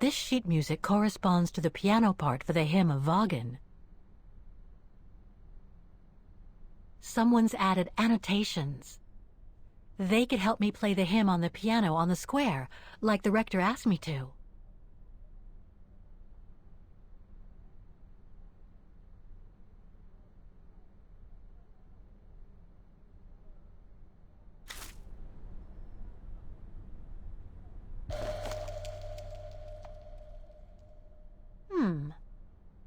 This sheet music corresponds to the piano part for the hymn of Vaughan. Someone's added annotations. They could help me play the hymn on the piano on the square, like the rector asked me to.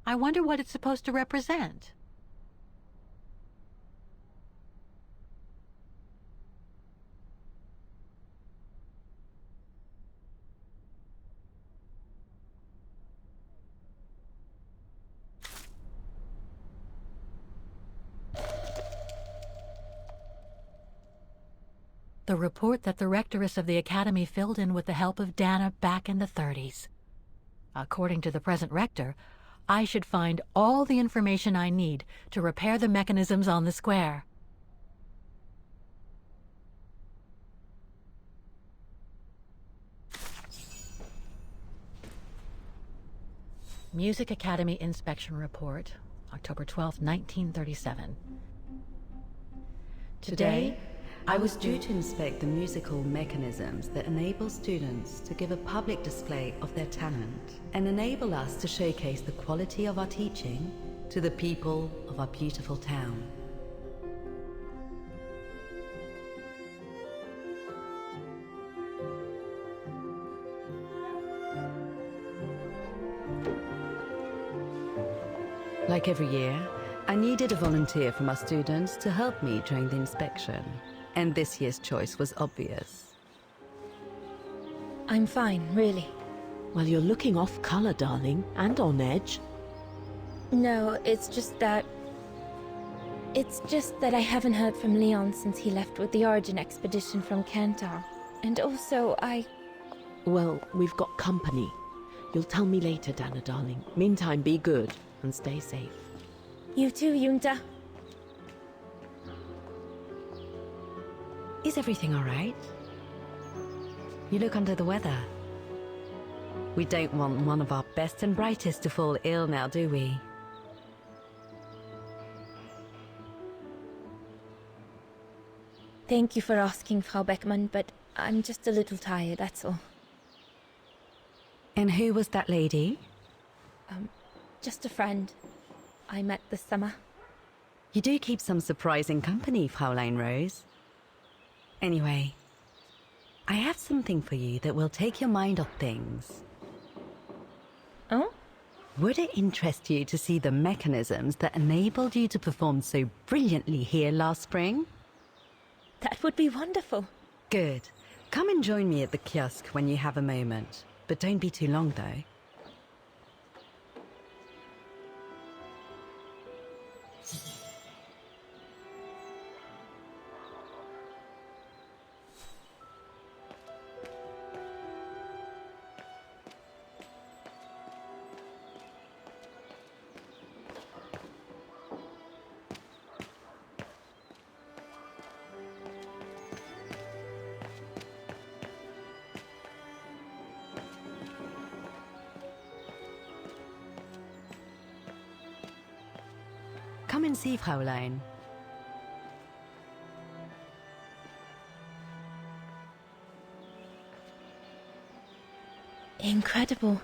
I wonder what it's supposed to represent. The report that the rectoress of the academy filled in with the help of Dana back in the 30s. According to the present rector, I should find all the information I need to repair the mechanisms on the square. Music Academy Inspection Report, October 12, 1937. Today, I was due to inspect the musical mechanisms that enable students to give a public display of their talent and enable us to showcase the quality of our teaching to the people of our beautiful town. Like every year, I needed a volunteer from our students to help me during the inspection, and this year's choice was obvious. I'm fine, really. Well, you're looking off color, darling, and on edge. No, it's just that I haven't heard from Leon since he left with the Origin expedition from Kantar. And also, Well, we've got company. You'll tell me later, Dana, darling. Meantime, be good and stay safe. You too, Yunta. Is everything all right? You look under the weather. We don't want one of our best and brightest to fall ill now, do we? Thank you for asking, Frau Beckmann, but I'm just a little tired, that's all. And who was that lady? Just a friend I met this summer. You do keep some surprising company, Fraulein Rose. Anyway, I have something for you that will take your mind off things. Oh? Would it interest you to see the mechanisms that enabled you to perform so brilliantly here last spring? That would be wonderful. Good. Come and join me at the kiosk when you have a moment. But don't be too long, though. Come and see, Fraulein. Incredible.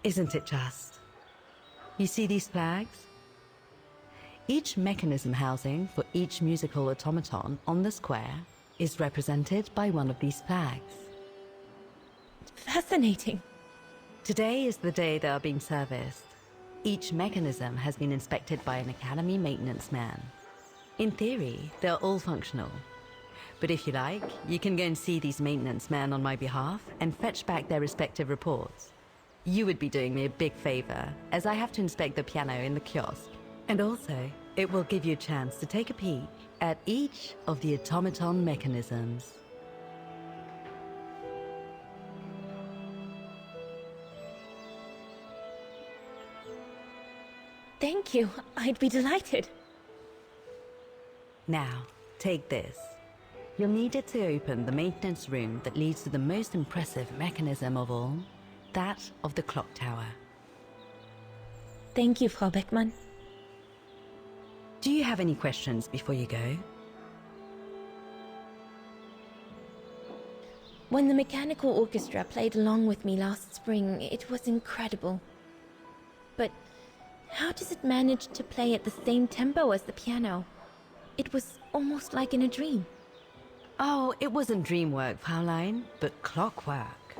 Isn't it just? You see these flags? Each mechanism housing for each musical automaton on the square is represented by one of these flags. Fascinating. Today is the day they are being serviced. Each mechanism has been inspected by an Academy maintenance man. In theory, they're all functional. But if you like, you can go and see these maintenance men on my behalf and fetch back their respective reports. You would be doing me a big favor, as I have to inspect the piano in the kiosk. And also, it will give you a chance to take a peek at each of the automaton mechanisms. Thank you. I'd be delighted. Now, take this. You'll need it to open the maintenance room that leads to the most impressive mechanism of all, that of the clock tower. Thank you, Frau Beckmann. Do you have any questions before you go? When the mechanical orchestra played along with me last spring, it was incredible. But how does it manage to play at the same tempo as the piano? It was almost like in a dream. Oh, it wasn't dream work, Fraulein, but clockwork.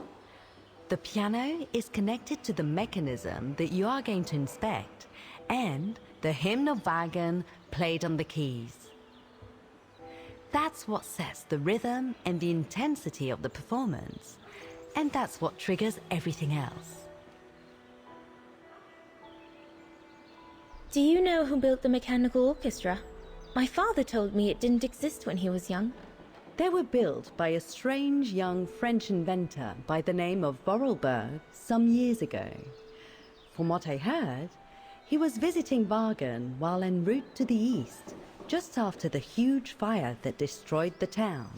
The piano is connected to the mechanism that you are going to inspect, and the hymn of Wagen played on the keys. That's what sets the rhythm and the intensity of the performance, and that's what triggers everything else. Do you know who built the mechanical orchestra? My father told me it didn't exist when he was young. They were built by a strange young French inventor by the name of Vorarlberg some years ago. From what I heard, he was visiting Wagen while en route to the east, just after the huge fire that destroyed the town.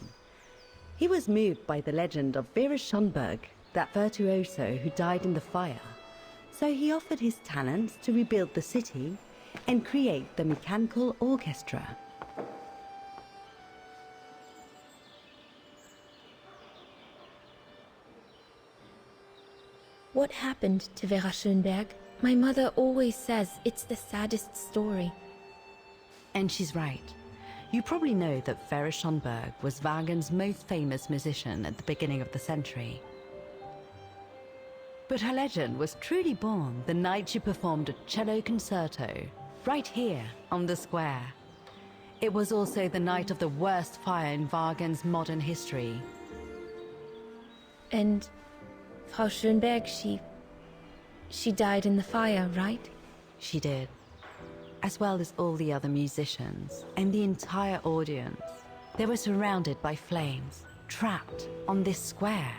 He was moved by the legend of Vera Schönberg, that virtuoso who died in the fire, so he offered his talents to rebuild the city and create the mechanical orchestra. What happened to Vera Schönberg? My mother always says it's the saddest story. And she's right. You probably know that Vera Schönberg was Wagen's most famous musician at the beginning of the century. But her legend was truly born the night she performed a cello concerto, right here on the square. It was also the night of the worst fire in Wagen's modern history. And Frau Schönberg, she died in the fire, right? She did, as well as all the other musicians and the entire audience. They were surrounded by flames, trapped on this square.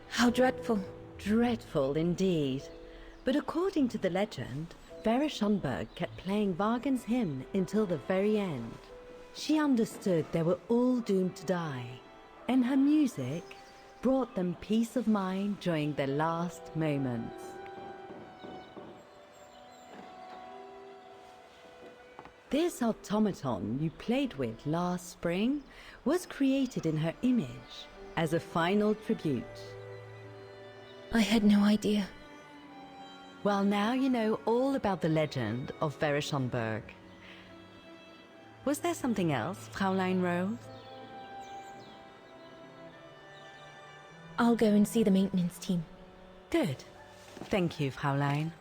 How dreadful. Dreadful indeed. But according to the legend, Vera Schönberg kept playing Wagen's hymn until the very end. She understood they were all doomed to die, and her music brought them peace of mind during their last moments. This automaton you played with last spring was created in her image as a final tribute. I had no idea. Well, now you know all about the legend of Vera Schönberg. Was there something else, Fraulein Rose? I'll go and see the maintenance team. Good. Thank you, Fraulein.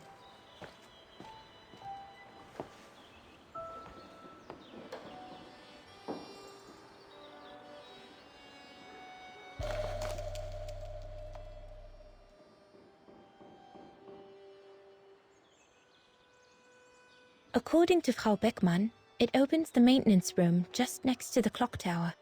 According to Frau Beckmann, it opens the maintenance room just next to the clock tower.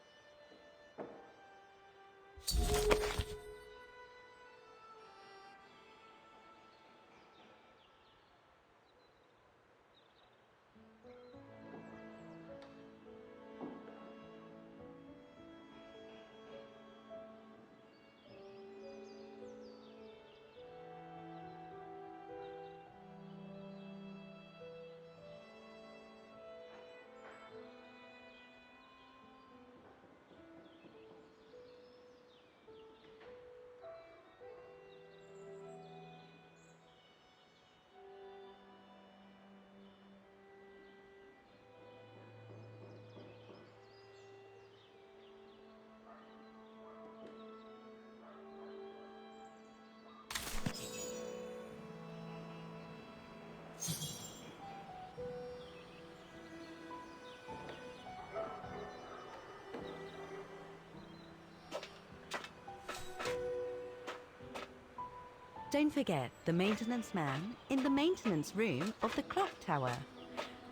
Don't forget the maintenance man in the maintenance room of the clock tower.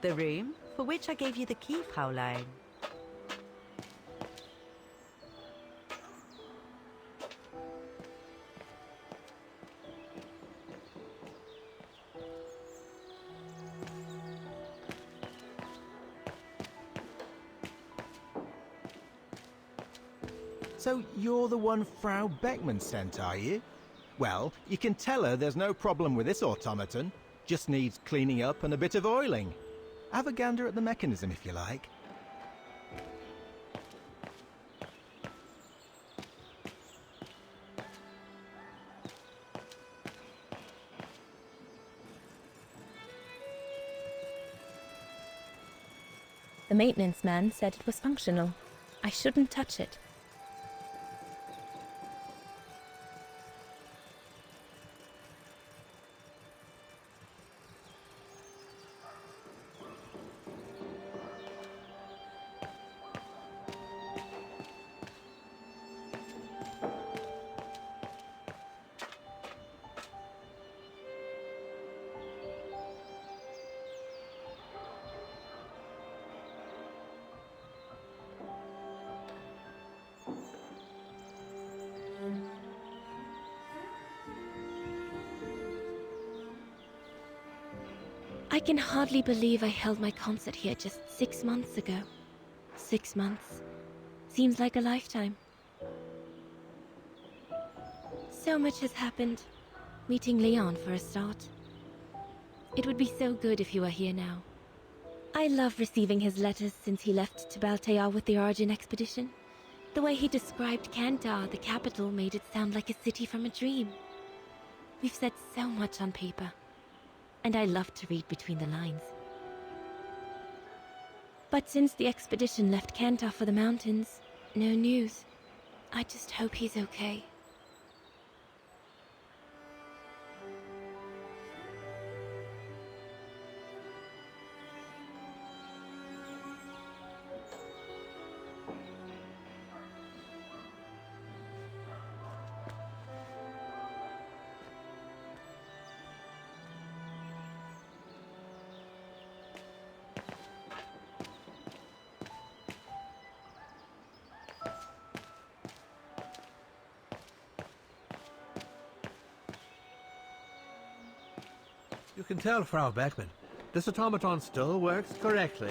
The room for which I gave you the key, Fraulein. So you're the one Frau Beckman sent, are you? Well, you can tell her there's no problem with this automaton. Just needs cleaning up and a bit of oiling. Have a gander at the mechanism if you like. The maintenance man said it was functional. I shouldn't touch it. I can hardly believe I held my concert here just 6 months ago. 6 months. Seems like a lifetime. So much has happened. Meeting Leon for a start. It would be so good if he were here now. I love receiving his letters since he left to Baltear with the Origin expedition. The way he described Kantar, the capital, made it sound like a city from a dream. We've said so much on paper. And I love to read between the lines. But since the expedition left Kantar for the mountains, no news. I just hope he's okay. You can tell, Frau Beckman, this automaton still works correctly,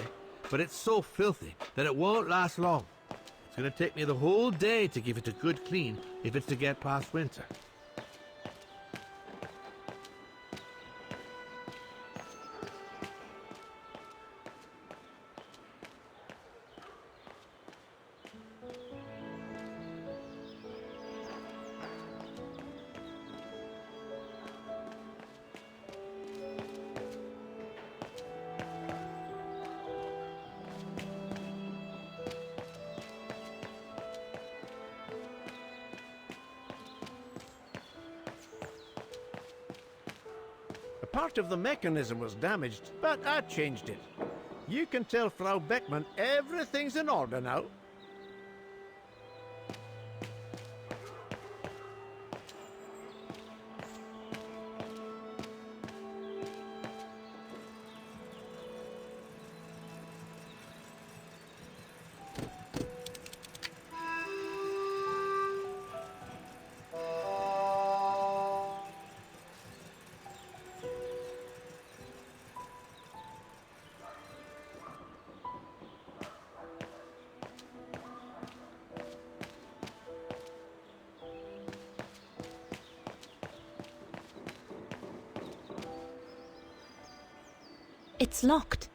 but it's so filthy that it won't last long. It's going to take me the whole day to give it a good clean if it's to get past winter. Part of the mechanism was damaged, but I changed it. You can tell Frau Beckman everything's in order now. It's locked.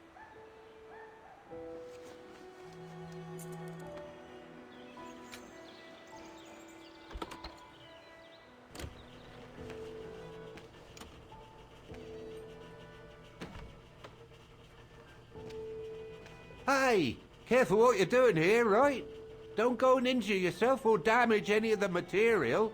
Hey, careful what you're doing here, right? Don't go and injure yourself or damage any of the material.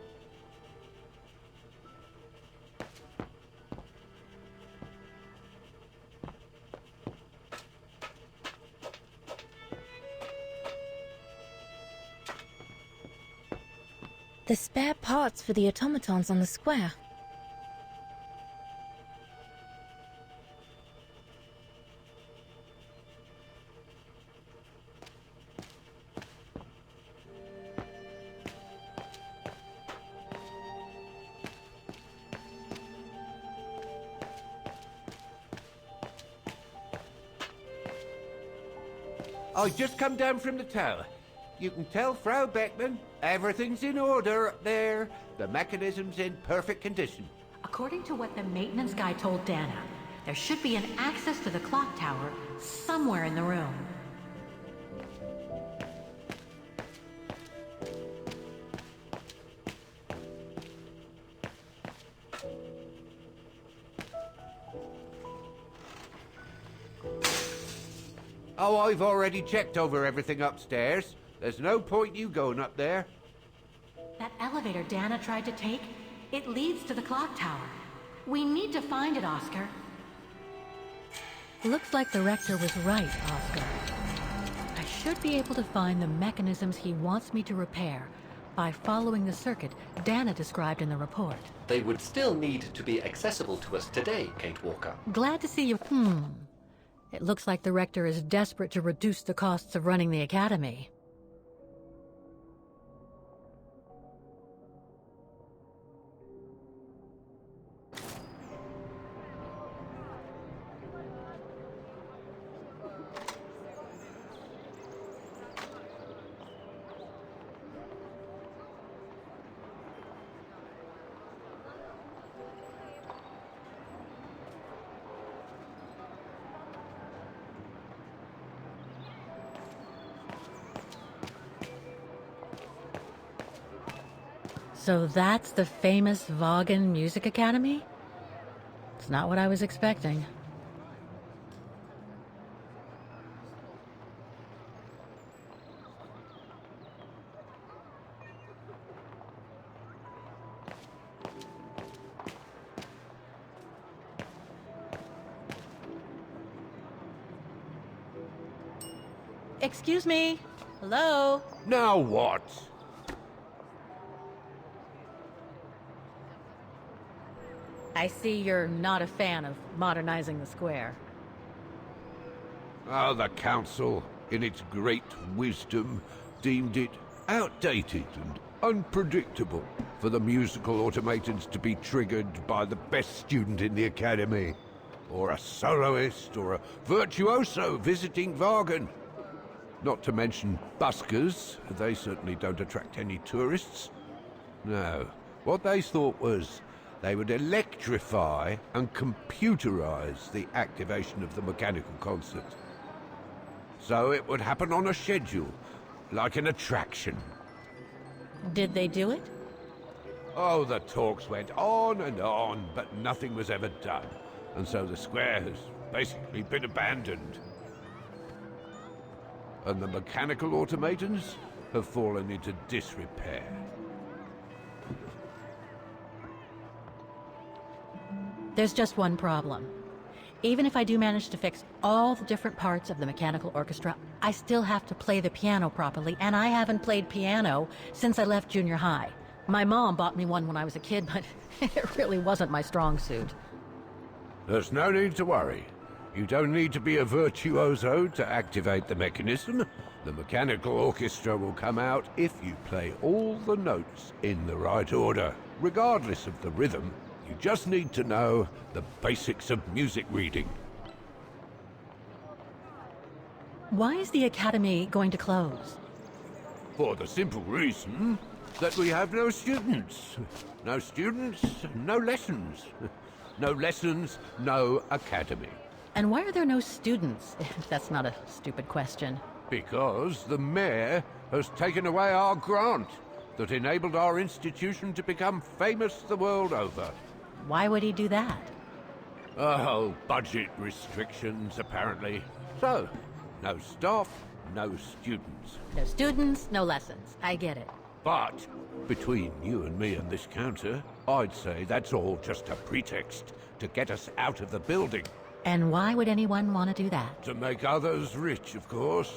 The spare parts for the automatons on the square. I just come down from the tower. You can tell Frau Beckman Everything's in order up there. The mechanism's in perfect condition. According to what the maintenance guy told Dana, there should be an access to the clock tower somewhere in the room. Oh, I've already checked over everything upstairs. There's no point you going up there. That elevator Dana tried to take, it leads to the clock tower. We need to find it, Oscar. Looks like the Rector was right, Oscar. I should be able to find the mechanisms he wants me to repair by following the circuit Dana described in the report. They would still need to be accessible to us today, Kate Walker. Glad to see you. It looks like the Rector is desperate to reduce the costs of running the Academy. So that's the famous Vaughan Music Academy? It's not what I was expecting. Excuse me? Hello? Now what? I see you're not a fan of modernizing the square. Oh, the council, in its great wisdom, deemed it outdated and unpredictable for the musical automatons to be triggered by the best student in the academy, or a soloist, or a virtuoso visiting Vaughan. Not to mention buskers, they certainly don't attract any tourists. No, what they thought was they would electrify and computerize the activation of the mechanical concert. So it would happen on a schedule, like an attraction. Did they do it? Oh, the talks went on, but nothing was ever done. And so the square has basically been abandoned. And the mechanical automatons have fallen into disrepair. There's just one problem. Even if I do manage to fix all the different parts of the mechanical orchestra, I still have to play the piano properly, and I haven't played piano since I left junior high. My mom bought me one when I was a kid, but it really wasn't my strong suit. There's no need to worry. You don't need to be a virtuoso to activate the mechanism. The mechanical orchestra will come out if you play all the notes in the right order, regardless of the rhythm. You just need to know the basics of music reading. Why is the Academy going to close? For the simple reason that we have no students. No students, no lessons. No lessons, no academy. And why are there no students? That's not a stupid question. Because the mayor has taken away our grant that enabled our institution to become famous the world over. Why would he do that? Oh, budget restrictions, apparently. So, no staff, no students. No students, no lessons. I get it. But, between you and me and this counter, I'd say that's all just a pretext to get us out of the building. And why would anyone want to do that? To make others rich, of course.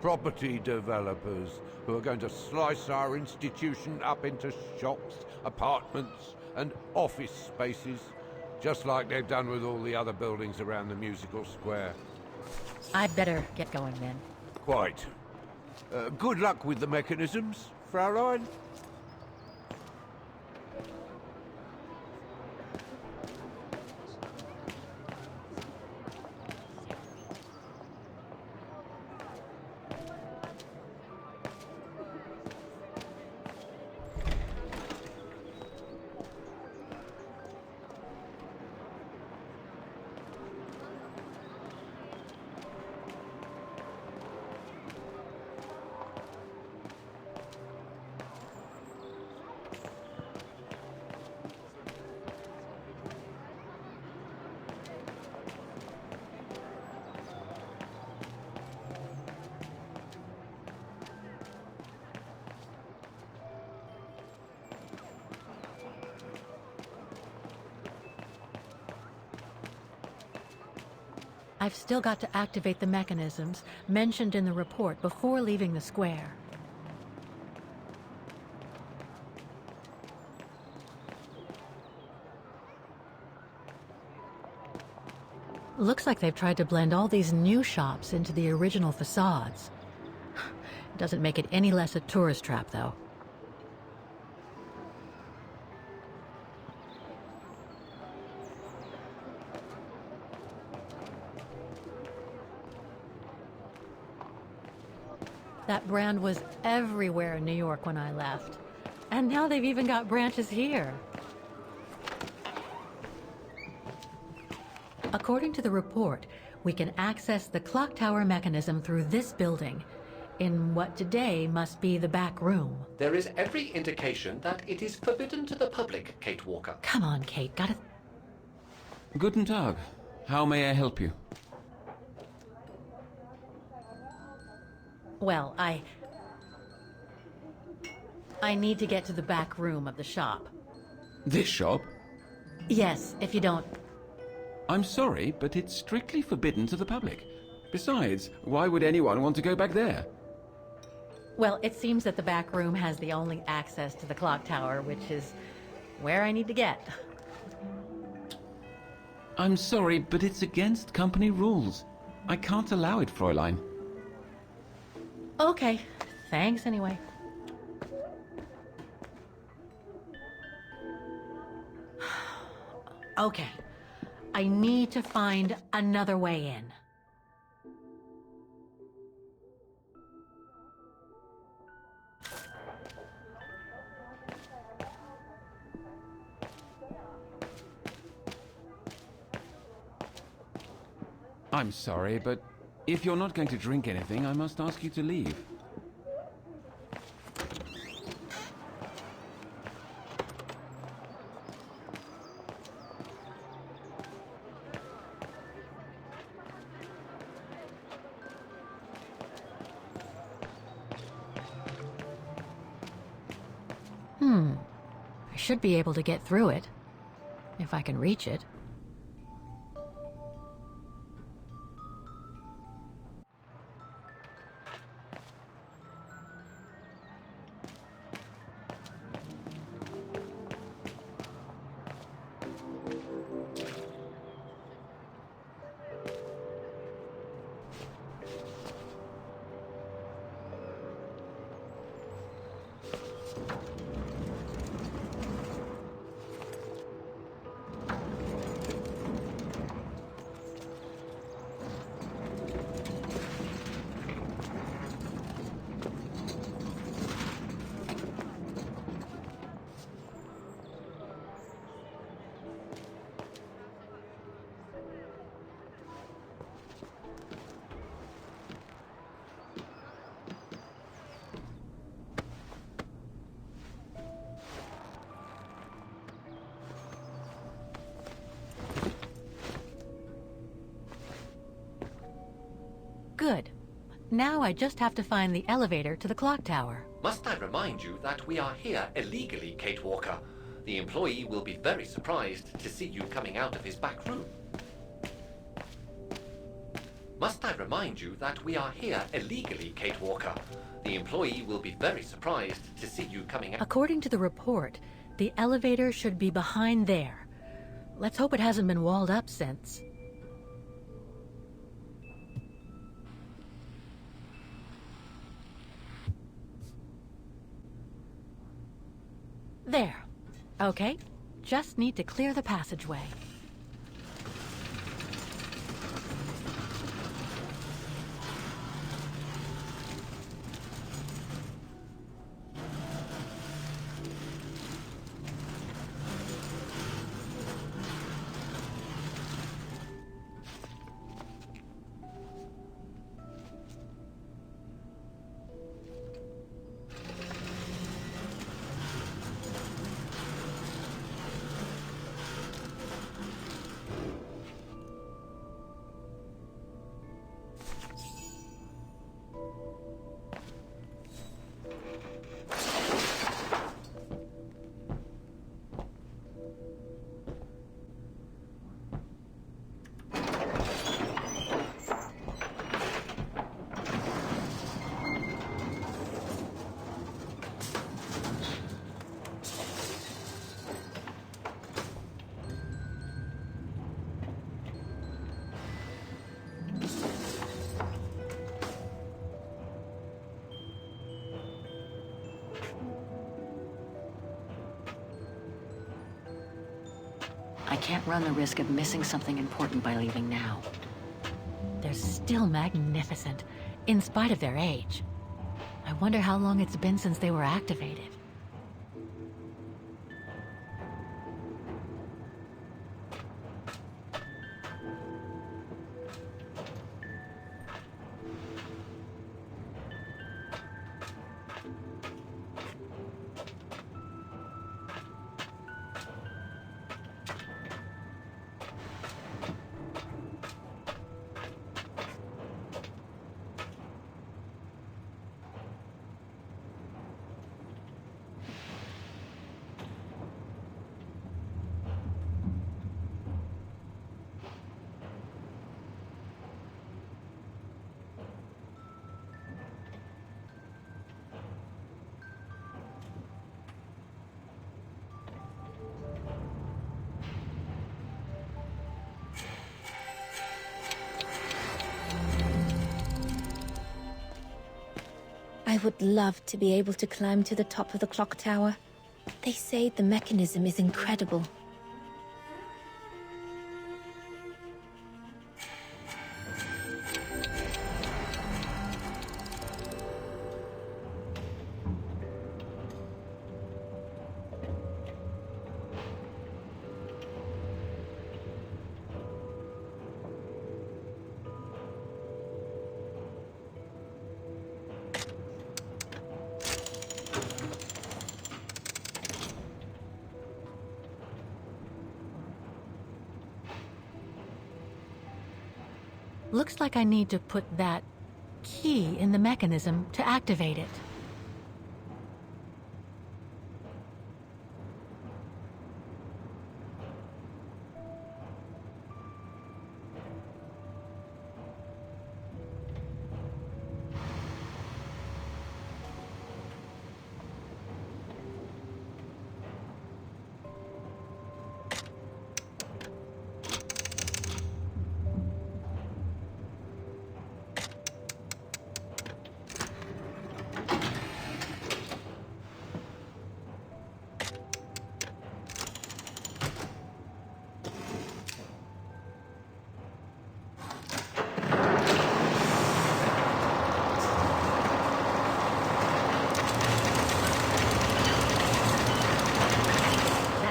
Property developers who are going to slice our institution up into shops, apartments, and office spaces, just like they've done with all the other buildings around the musical square. I'd better get going then. Quite. Good luck with the mechanisms, Fraulein. I've still got to activate the mechanisms mentioned in the report before leaving the square. Looks like they've tried to blend all these new shops into the original facades. Doesn't make it any less a tourist trap, though. That brand was everywhere in New York when I left. And now they've even got branches here. According to the report, we can access the clock tower mechanism through this building, in what today must be the back room. There is every indication that it is forbidden to the public, Kate Walker. Come on, Kate, gotta... Guten Tag. How may I help you? Well, I need to get to the back room of the shop. This shop? Yes, if you don't... I'm sorry, but it's strictly forbidden to the public. Besides, why would anyone want to go back there? Well, it seems that the back room has the only access to the clock tower, which is where I need to get. I'm sorry, but it's against company rules. I can't allow it, Fräulein. Okay, thanks anyway. Okay, I need to find another way in. I'm sorry, but if you're not going to drink anything, I must ask you to leave. I should be able to get through it, if I can reach it. Good. Now I just have to find the elevator to the clock tower. Must I remind you that we are here illegally, Kate Walker? The employee will be very surprised to see you coming out of his back room. Must I remind you that we are here illegally, Kate Walker? The employee will be very surprised to see you coming out. According to the report, the elevator should be behind there. Let's hope it hasn't been walled up since. There. Okay. Just need to clear the passageway. I can't run the risk of missing something important by leaving now. They're still magnificent, in spite of their age. I wonder how long it's been since they were activated. I would love to be able to climb to the top of the clock tower. They say the mechanism is incredible. Looks like I need to put that key in the mechanism to activate it.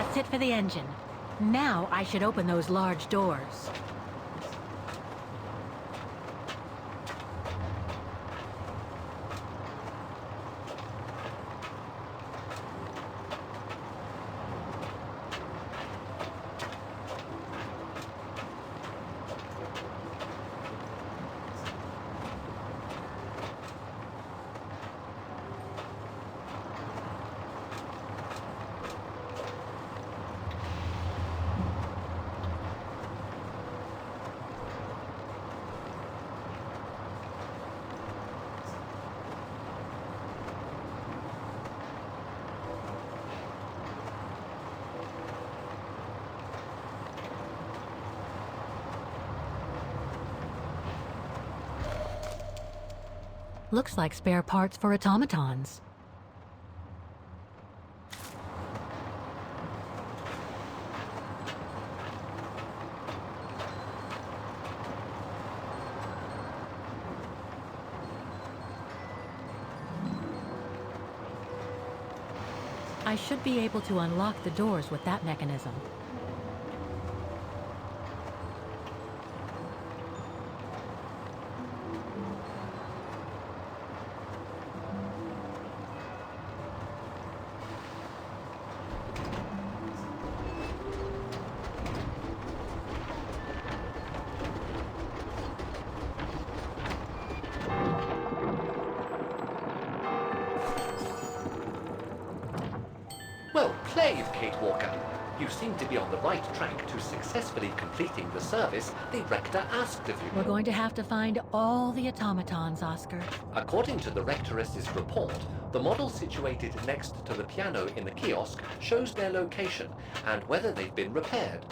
That's it for the engine. Now I should open those large doors. Looks like spare parts for automatons. I should be able to unlock the doors with that mechanism. Well played, Kate Walker. You seem to be on the right track to successfully completing the service the Rector asked of you. We're going to have to find all the automatons, Oscar. According to the Rectoress's report, the model situated next to the piano in the kiosk shows their location and whether they've been repaired.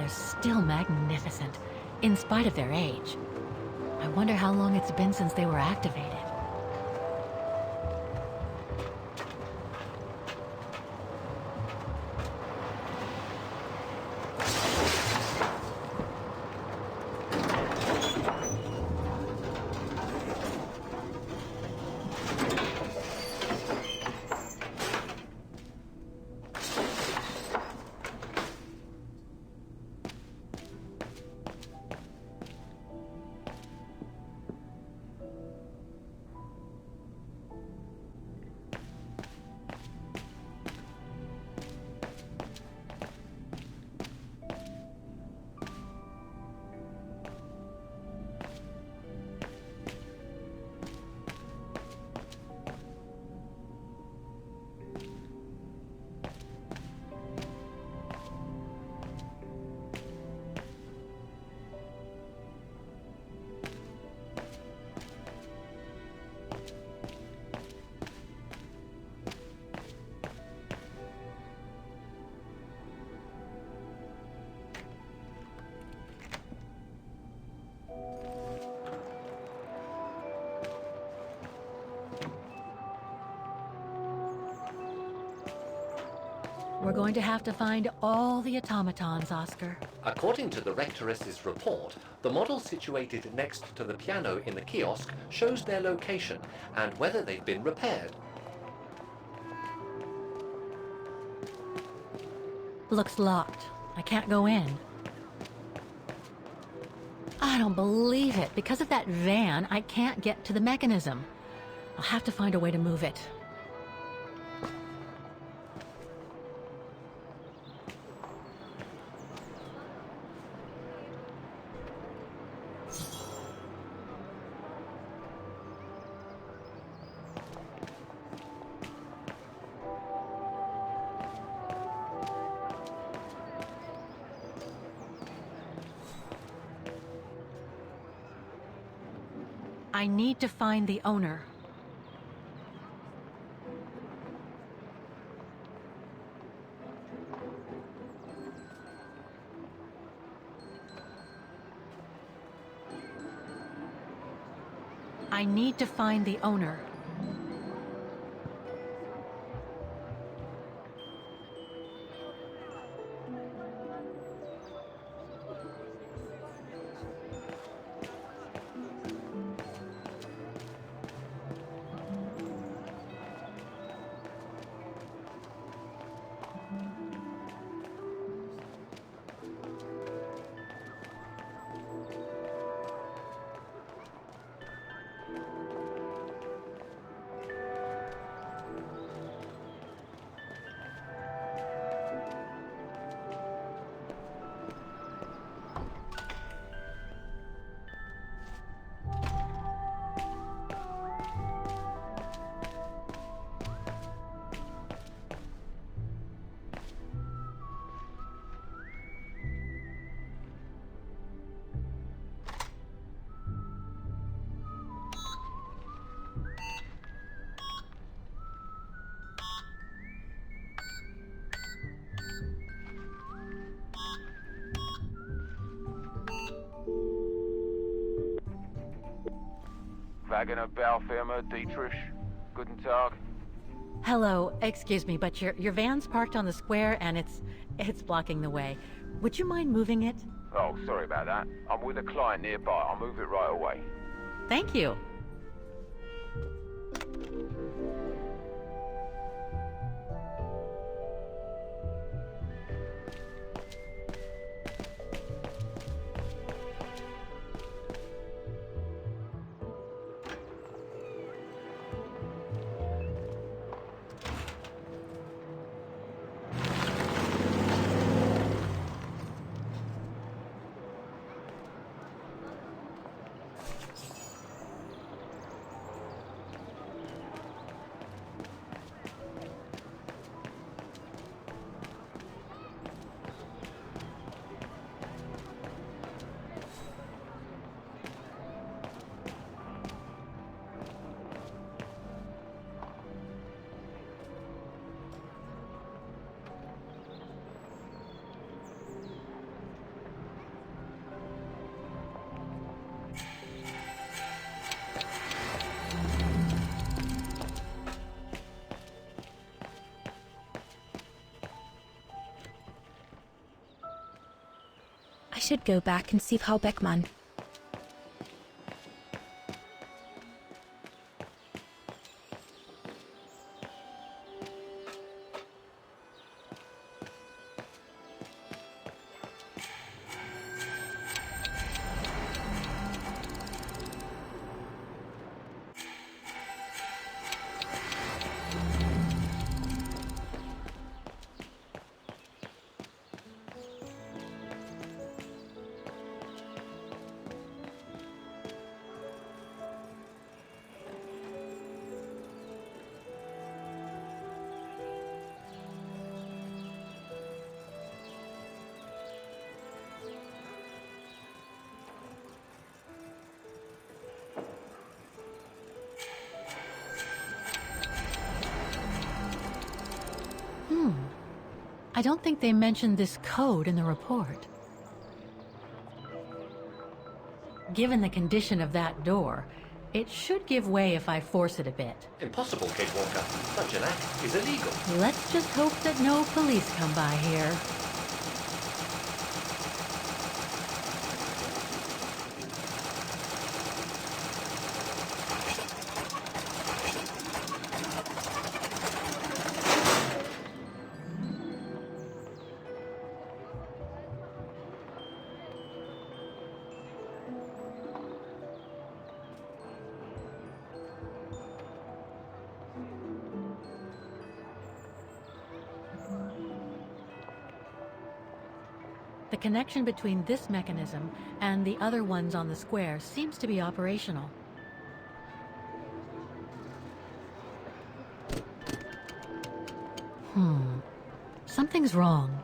they're still magnificent, in spite of their age. I wonder how long it's been since they were activated. We're going to have to find all the automatons, Oscar. According to the Rectoress's report, the model situated next to the piano in the kiosk shows their location and whether they've been repaired. Looks locked. I can't go in. I don't believe it. Because of that van, I can't get to the mechanism. I'll have to find a way to move it. I need to find the owner. I need to find the owner. Wagoner Baufirma, Dietrich. Guten Tag. Hello, excuse me, but your van's parked on the square and it's blocking the way. Would you mind moving it? Oh, sorry about that. I'm with a client nearby. I'll move it right away. Thank you. should go back and see Frau Beckmann. I don't think they mentioned this code in the report. Given the condition of that door, it should give way if I force it a bit. Impossible, Kate Walker. Such an act is illegal. Let's just hope that no police come by here. The connection between this mechanism and the other ones on the square seems to be operational. Something's wrong.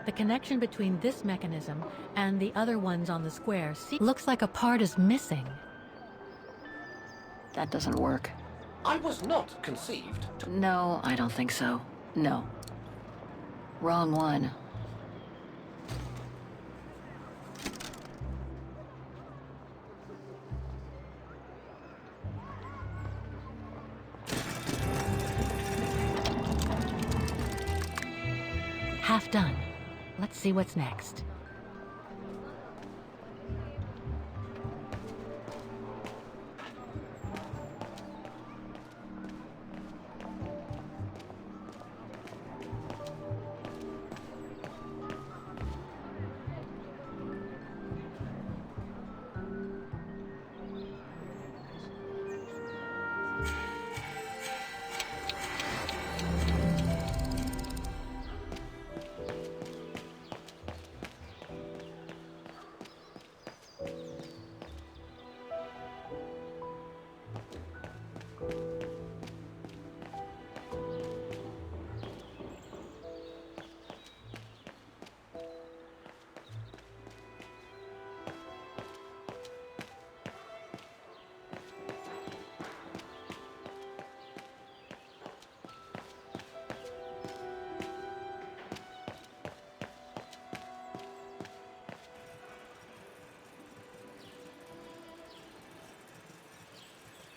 The connection between this mechanism and the other ones on the square looks like a part is missing. That doesn't work. I was not conceived to... No, I don't think so. No. Wrong one. Half done. Let's see what's next.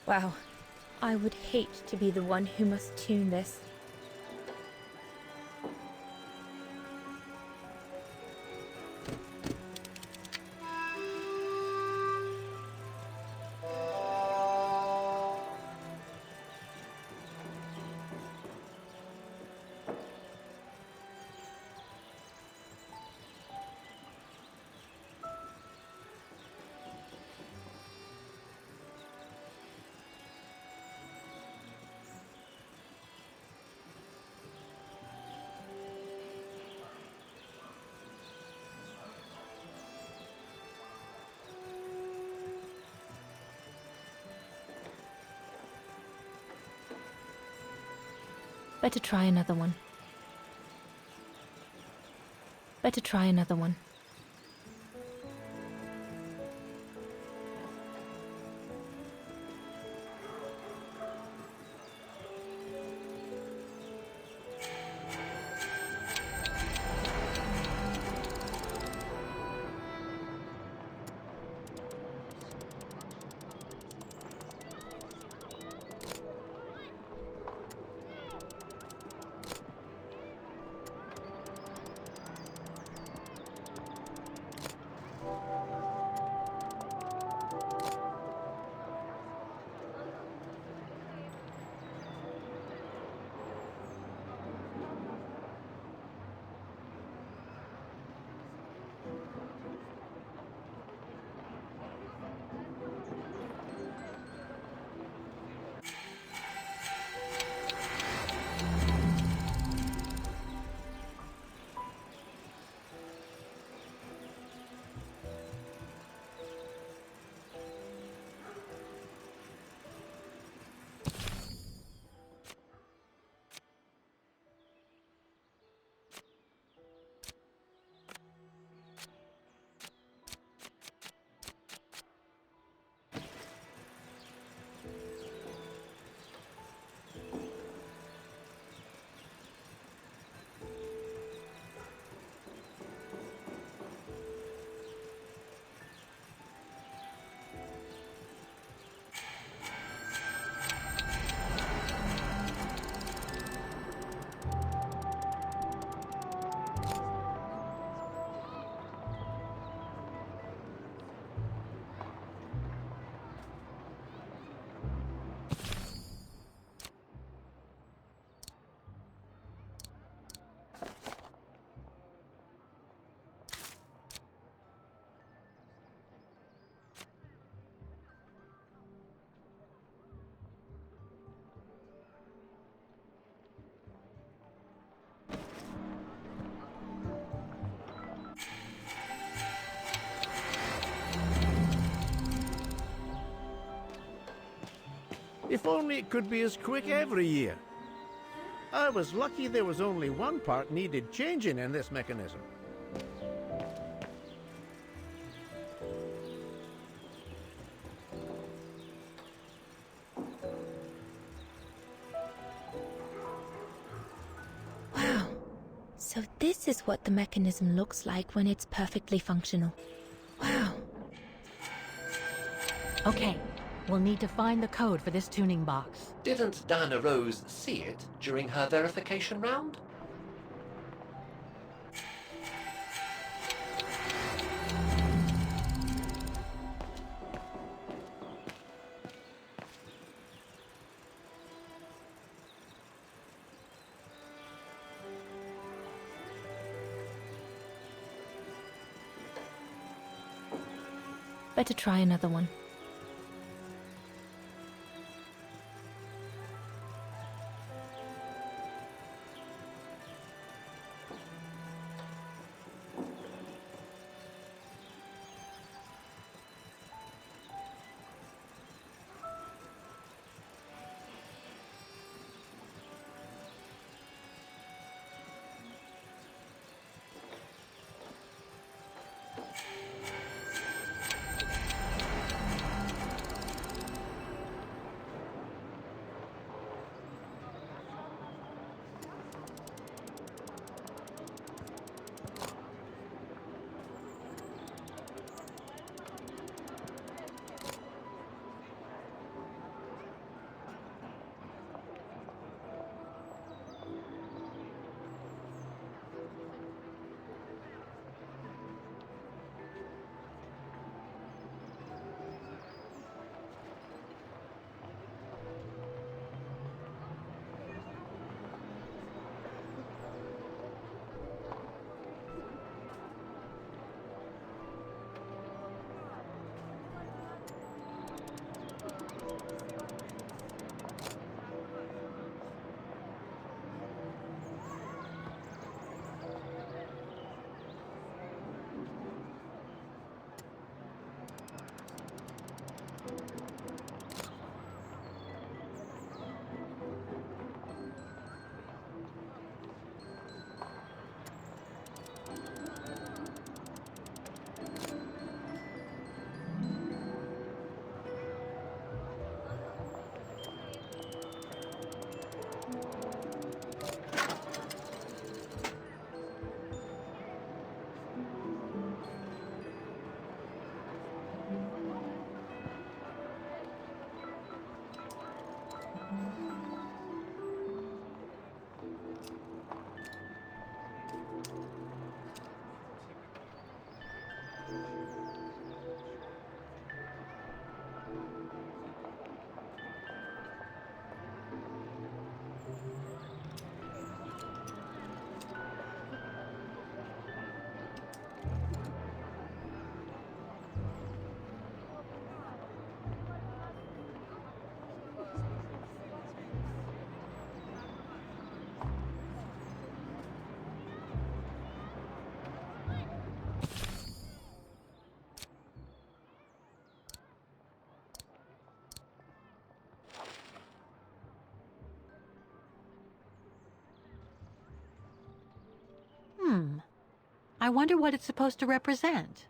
Wow. I would hate to be the one who must tune this. Better try another one. Better try another one. If only it could be as quick every year. I was lucky there was only one part needed changing in this mechanism. Wow. So this is what the mechanism looks like when it's perfectly functional. Wow. Okay, we'll need to find the code for this tuning box. Didn't Diana Rose see it during her verification round? Better try another one. I wonder what it's supposed to represent.